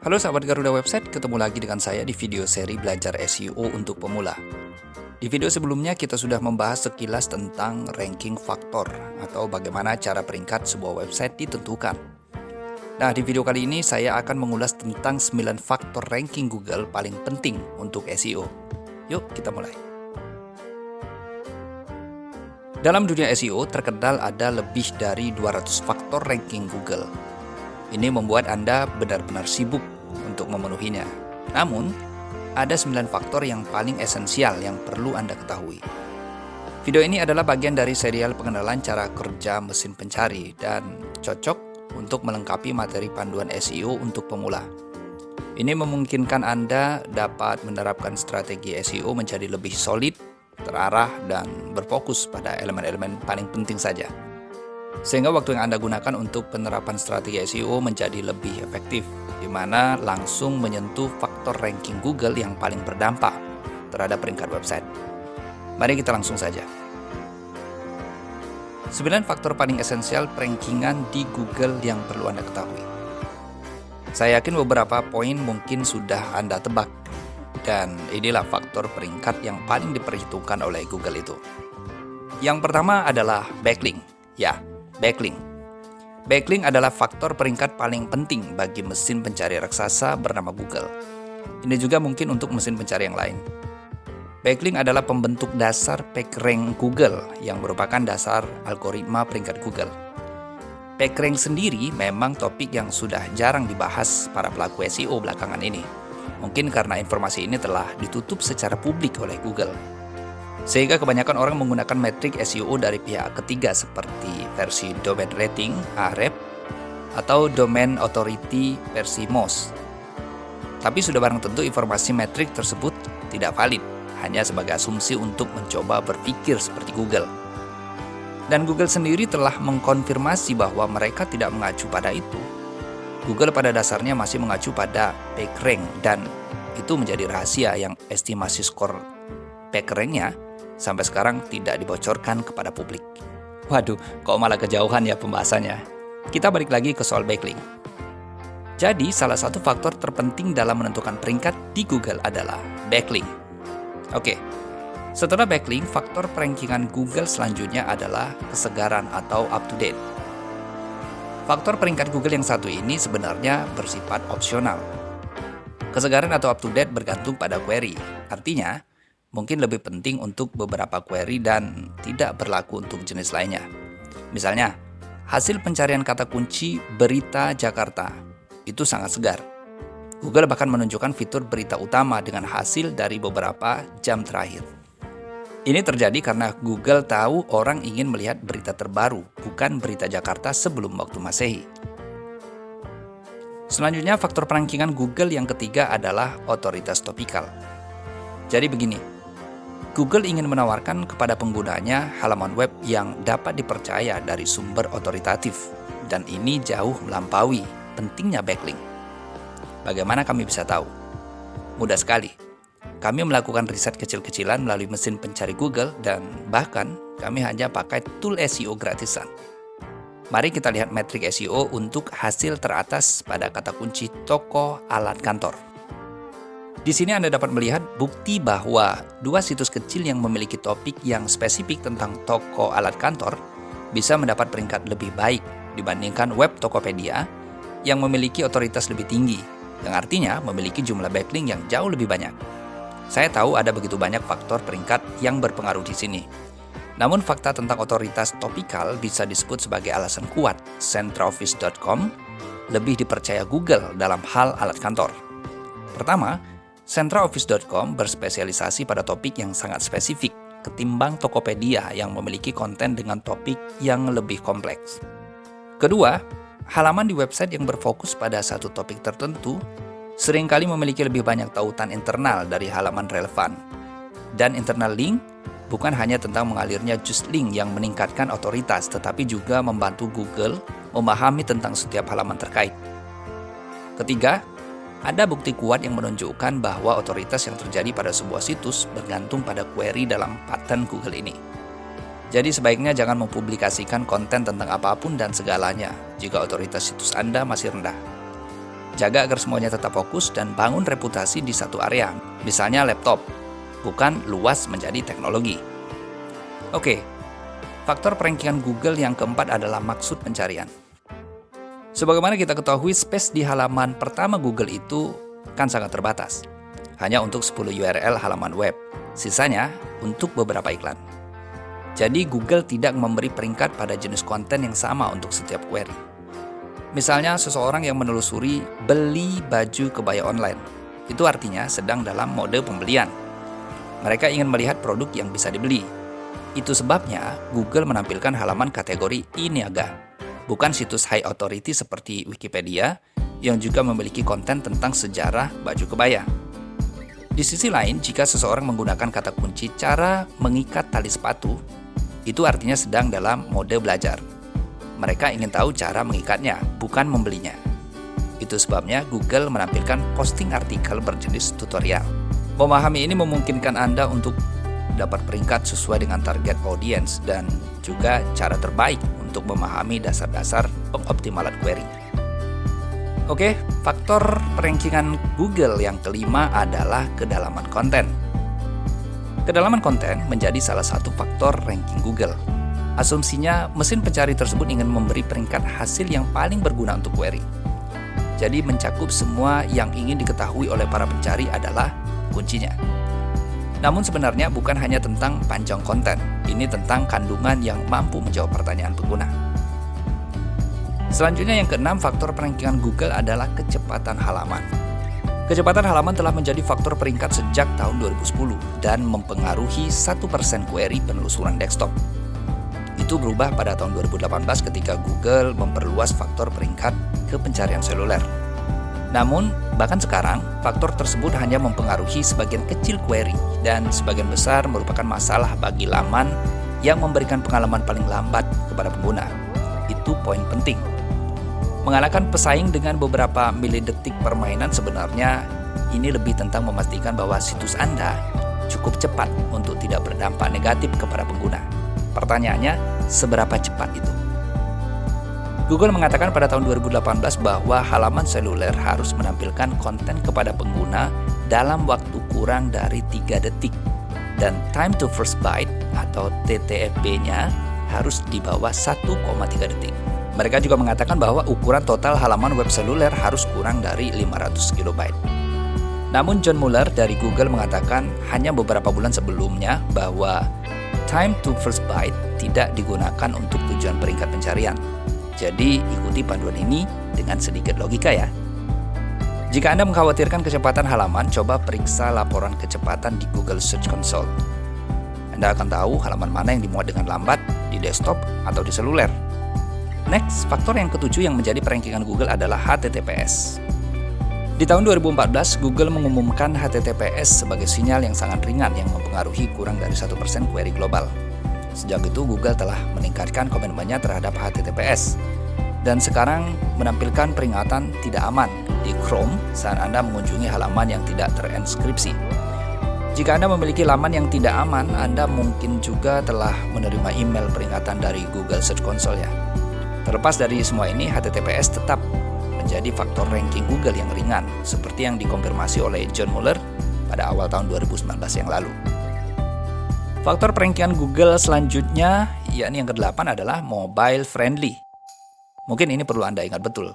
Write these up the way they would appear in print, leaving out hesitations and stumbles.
Halo sahabat Garuda Website, ketemu lagi dengan saya di video seri Belajar SEO untuk Pemula. Di video sebelumnya kita sudah membahas sekilas tentang ranking faktor atau bagaimana cara peringkat sebuah website ditentukan. Nah, di video kali ini saya akan mengulas tentang 9 faktor ranking Google paling penting untuk SEO. Yuk kita mulai. Dalam dunia SEO terkenal ada lebih dari 200 faktor ranking Google. Ini membuat Anda benar-benar sibuk untuk memenuhinya. Namun, ada 9 faktor yang paling esensial yang perlu Anda ketahui. Video ini adalah bagian dari serial pengenalan cara kerja mesin pencari dan cocok untuk melengkapi materi panduan SEO untuk pemula. Ini memungkinkan Anda dapat menerapkan strategi SEO menjadi lebih solid, terarah, dan berfokus pada elemen-elemen paling penting saja. Sehingga waktu yang Anda gunakan untuk penerapan strategi SEO menjadi lebih efektif, di mana langsung menyentuh faktor ranking Google yang paling berdampak terhadap peringkat website. Mari kita langsung saja. 9 faktor paling esensial perankingan di Google yang perlu Anda ketahui. Saya yakin beberapa poin mungkin sudah Anda tebak, dan inilah faktor peringkat yang paling diperhitungkan oleh Google itu. Yang pertama adalah backlink. Ya, backlink. Backlink adalah faktor peringkat paling penting bagi mesin pencari raksasa bernama Google. Ini juga mungkin untuk mesin pencari yang lain. Backlink adalah pembentuk dasar PageRank Google yang merupakan dasar algoritma peringkat Google. PageRank sendiri memang topik yang sudah jarang dibahas para pelaku SEO belakangan ini. Mungkin karena informasi ini telah ditutup secara publik oleh Google. Sehingga kebanyakan orang menggunakan metrik SEO dari pihak ketiga seperti versi Domain Rating (Ahref) atau Domain Authority versi MOZ. Tapi sudah barang tentu informasi metrik tersebut tidak valid, hanya sebagai asumsi untuk mencoba berpikir seperti Google. Dan Google sendiri telah mengkonfirmasi bahwa mereka tidak mengacu pada itu. Google pada dasarnya masih mengacu pada PageRank, dan itu menjadi rahasia yang estimasi skor PageRank-nya sampai sekarang tidak dibocorkan kepada publik. Waduh, kok malah kejauhan ya pembahasannya. Kita balik lagi ke soal backlink. Jadi, salah satu faktor terpenting dalam menentukan peringkat di Google adalah backlink. Oke, setelah backlink, faktor perankingan Google selanjutnya adalah kesegaran atau up to date. Faktor peringkat Google yang satu ini sebenarnya bersifat opsional. Kesegaran atau up to date bergantung pada query. Artinya, mungkin lebih penting untuk beberapa query dan tidak berlaku untuk jenis lainnya. Misalnya, hasil pencarian kata kunci berita Jakarta itu sangat segar. Google bahkan menunjukkan fitur berita utama dengan hasil dari beberapa jam terakhir. Ini terjadi karena Google tahu orang ingin melihat berita terbaru, bukan berita Jakarta sebelum waktu Masehi. Selanjutnya, faktor perankingan Google yang ketiga adalah otoritas topikal. Jadi begini, Google ingin menawarkan kepada penggunanya halaman web yang dapat dipercaya dari sumber otoritatif, dan ini jauh melampaui pentingnya backlink. Bagaimana kami bisa tahu? Mudah sekali. Kami melakukan riset kecil-kecilan melalui mesin pencari Google, dan bahkan kami hanya pakai tool SEO gratisan. Mari kita lihat metrik SEO untuk hasil teratas pada kata kunci toko alat kantor. Di sini Anda dapat melihat bukti bahwa 2 situs kecil yang memiliki topik yang spesifik tentang toko alat kantor bisa mendapat peringkat lebih baik dibandingkan web Tokopedia yang memiliki otoritas lebih tinggi, yang artinya memiliki jumlah backlink yang jauh lebih banyak. Saya tahu ada begitu banyak faktor peringkat yang berpengaruh di sini. Namun fakta tentang otoritas topikal bisa disebut sebagai alasan kuat Centraoffice.com lebih dipercaya Google dalam hal alat kantor. Pertama, Centraoffice.com berspesialisasi pada topik yang sangat spesifik ketimbang Tokopedia yang memiliki konten dengan topik yang lebih kompleks. Kedua, halaman di website yang berfokus pada satu topik tertentu seringkali memiliki lebih banyak tautan internal dari halaman relevan. Dan internal link bukan hanya tentang mengalirnya just link yang meningkatkan otoritas, tetapi juga membantu Google memahami tentang setiap halaman terkait. Ketiga, ada bukti kuat yang menunjukkan bahwa otoritas yang terjadi pada sebuah situs bergantung pada query dalam pattern Google ini. Jadi sebaiknya jangan mempublikasikan konten tentang apapun dan segalanya jika otoritas situs Anda masih rendah. Jaga agar semuanya tetap fokus dan bangun reputasi di satu area, misalnya laptop, bukan luas menjadi teknologi. Oke, faktor perankingan Google yang keempat adalah maksud pencarian. Sebagaimana kita ketahui, space di halaman pertama Google itu kan sangat terbatas. Hanya untuk 10 URL halaman web, sisanya untuk beberapa iklan. Jadi Google tidak memberi peringkat pada jenis konten yang sama untuk setiap query. Misalnya seseorang yang menelusuri beli baju kebaya online, itu artinya sedang dalam mode pembelian. Mereka ingin melihat produk yang bisa dibeli. Itu sebabnya Google menampilkan halaman kategori e-niaga, bukan situs high authority seperti Wikipedia yang juga memiliki konten tentang sejarah baju kebaya. Di sisi lain, jika seseorang menggunakan kata kunci cara mengikat tali sepatu, itu artinya sedang dalam mode belajar. Mereka ingin tahu cara mengikatnya, bukan membelinya. Itu sebabnya Google menampilkan posting artikel berjenis tutorial. Memahami ini memungkinkan Anda untuk dapat peringkat sesuai dengan target audience dan juga cara terbaik untuk memahami dasar-dasar pengoptimalan query. Oke, faktor perankingan Google yang kelima adalah kedalaman konten. Kedalaman konten menjadi salah satu faktor ranking Google. Asumsinya, mesin pencari tersebut ingin memberi peringkat hasil yang paling berguna untuk query. Jadi mencakup semua yang ingin diketahui oleh para pencari adalah kuncinya. Namun sebenarnya bukan hanya tentang panjang konten, ini tentang kandungan yang mampu menjawab pertanyaan pengguna. Selanjutnya yang keenam, faktor perankingan Google adalah kecepatan halaman. Kecepatan halaman telah menjadi faktor peringkat sejak tahun 2010 dan mempengaruhi 1% query penelusuran desktop. Itu berubah pada tahun 2018 ketika Google memperluas faktor peringkat ke pencarian seluler. Namun, bahkan sekarang, faktor tersebut hanya mempengaruhi sebagian kecil query dan sebagian besar merupakan masalah bagi laman yang memberikan pengalaman paling lambat kepada pengguna. Itu poin penting. Mengalahkan pesaing dengan beberapa milidetik permainan sebenarnya ini lebih tentang memastikan bahwa situs Anda cukup cepat untuk tidak berdampak negatif kepada pengguna. Pertanyaannya, seberapa cepat itu? Google mengatakan pada tahun 2018 bahwa halaman seluler harus menampilkan konten kepada pengguna dalam waktu kurang dari 3 detik dan time to first byte atau TTFB-nya harus di bawah 1,3 detik. Mereka juga mengatakan bahwa ukuran total halaman web seluler harus kurang dari 500 KB. Namun John Mueller dari Google mengatakan hanya beberapa bulan sebelumnya bahwa time to first byte tidak digunakan untuk tujuan peringkat pencarian. Jadi ikuti panduan ini dengan sedikit logika ya. Jika Anda mengkhawatirkan kecepatan halaman, coba periksa laporan kecepatan di Google Search Console. Anda akan tahu halaman mana yang dimuat dengan lambat di desktop atau di seluler. Next, faktor yang ketujuh yang menjadi perankingan Google adalah HTTPS. Di tahun 2014, Google mengumumkan HTTPS sebagai sinyal yang sangat ringan yang mempengaruhi kurang dari 1% query global. Sejak itu, Google telah meningkatkan komitmennya terhadap HTTPS dan sekarang menampilkan peringatan tidak aman di Chrome saat Anda mengunjungi halaman yang tidak terenskripsi. Jika Anda memiliki laman yang tidak aman, Anda mungkin juga telah menerima email peringatan dari Google Search Console ya. Terlepas dari semua ini, HTTPS tetap menjadi faktor ranking Google yang ringan, seperti yang dikonfirmasi oleh John Mueller pada awal tahun 2019 yang lalu. Faktor perankingan Google selanjutnya, yakni yang ke-8 adalah mobile friendly. Mungkin ini perlu Anda ingat betul.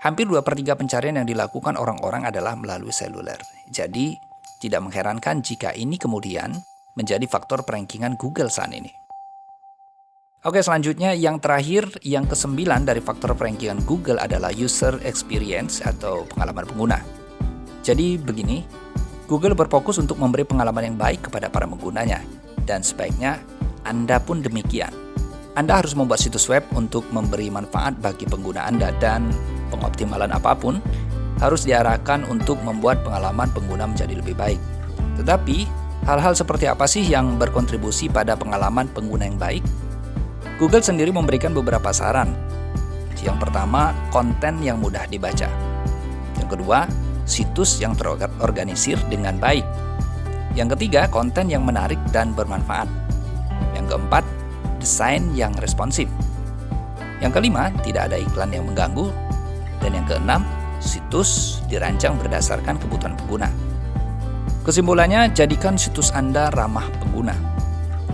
Hampir 2/3 pencarian yang dilakukan orang-orang adalah melalui seluler. Jadi, tidak mengherankan jika ini kemudian menjadi faktor perankingan Google saat ini. Oke, selanjutnya yang terakhir, yang ke-9 dari faktor perankingan Google adalah user experience atau pengalaman pengguna. Jadi begini, Google berfokus untuk memberi pengalaman yang baik kepada para penggunanya, dan sebaiknya Anda pun demikian. Anda harus membuat situs web untuk memberi manfaat bagi pengguna Anda, dan pengoptimalan apapun harus diarahkan untuk membuat pengalaman pengguna menjadi lebih baik. Tetapi, hal-hal seperti apa sih yang berkontribusi pada pengalaman pengguna yang baik? Google sendiri memberikan beberapa saran. Yang pertama, konten yang mudah dibaca. Yang kedua, situs yang terorganisir dengan baik. Yang ketiga, konten yang menarik dan bermanfaat. Yang keempat, desain yang responsif. Yang kelima, tidak ada iklan yang mengganggu. Dan yang keenam, situs dirancang berdasarkan kebutuhan pengguna. Kesimpulannya, jadikan situs Anda ramah pengguna.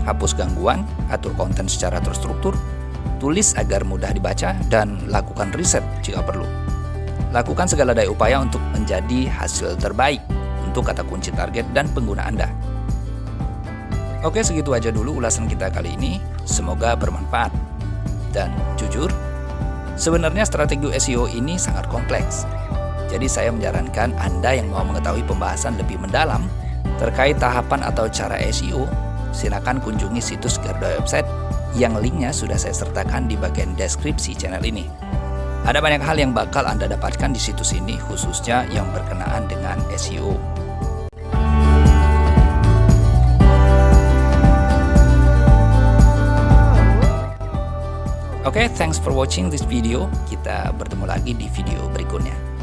Hapus gangguan, atur konten secara terstruktur, tulis agar mudah dibaca, dan lakukan riset jika perlu. Lakukan segala daya upaya untuk menjadi hasil terbaik untuk kata kunci target dan pengguna Anda. Oke, segitu aja dulu ulasan kita kali ini. Semoga bermanfaat. Dan jujur, sebenarnya strategi SEO ini sangat kompleks. Jadi saya menyarankan Anda yang mau mengetahui pembahasan lebih mendalam terkait tahapan atau cara SEO, silakan kunjungi situs Garuda Website yang linknya sudah saya sertakan di bagian deskripsi channel ini. Ada banyak hal yang bakal Anda dapatkan di situs ini, khususnya yang berkenaan dengan SEO. Oke, thanks for watching this video. Kita bertemu lagi di video berikutnya.